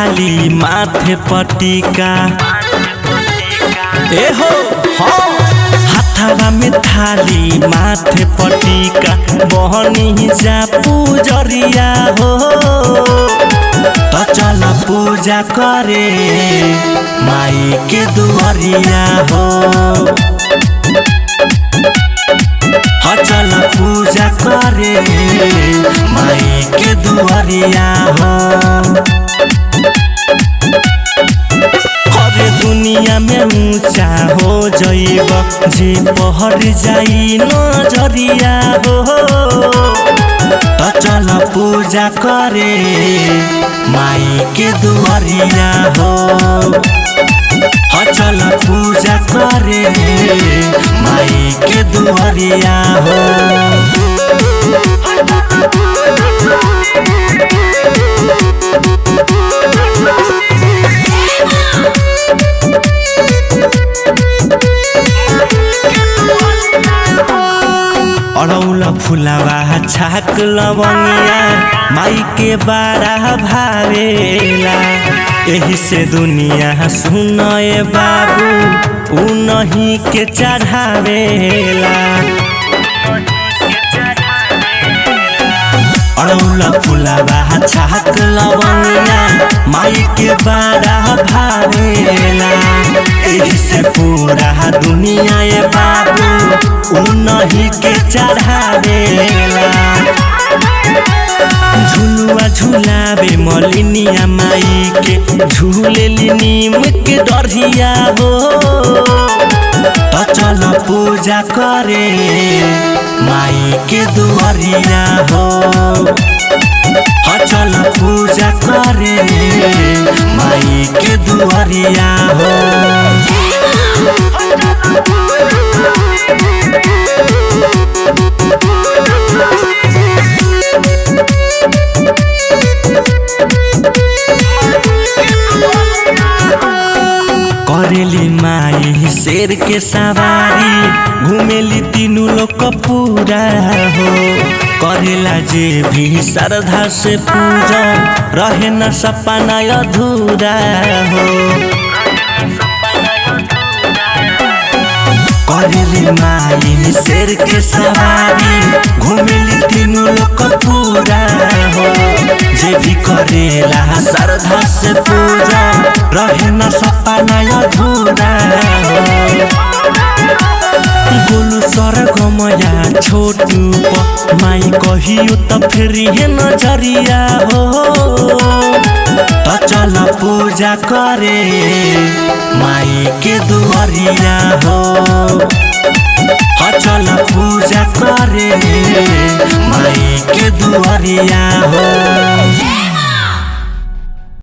थाली माथे पटिका ए हो हाथवा में थाली माथे पटिका बहनी जा पूजरिया हो तो चल पूजा करे माई के दुआरिया हो चल पूजा करे माई के दुआरिया हो हर दुनिया में ऊंचा हो जाइब जे पहर जाई नजरिया हो तो चल पूजा करे माई के दुआरिया हो चल पूजा करे माई के दुआरिया हो अड़ौला फुलावा छाक लवंगिया माई के बारा भावेला एही से दुनिया सुनए बाबू उ नहीं के चढ़ावेला अड़ौला फुलावा छाक लवंगिया माई के बारा भावेला एही से पूरा दुनिया बाबू उ नहीं के चढ़ावेला झुलुआ झुलावे मलिनिया माई के झूलेली नीम के डरिया हो तो चल पूजा करे माई के दुआरिया हो चल पूजा करे माई के दुआरिया हो करेली माई शेर के सवारी घूमेली तीनों लोग पूरा हो करेला जे भी श्रद्धा से पूजा रहे न सपना अधूरा हो करेली माई शेर के सवारी घूमेली तीनों लोग पूरा हो जे भी करेला श्रद्धा से पूजा रहे न सपना अधूरा बोलू सरगमया छोटू माई कहियो तो फिर नजरिया हो तो चल पूजा करे माई के दुआरिया हो चल पूजा करे माई के दुआरिया हो।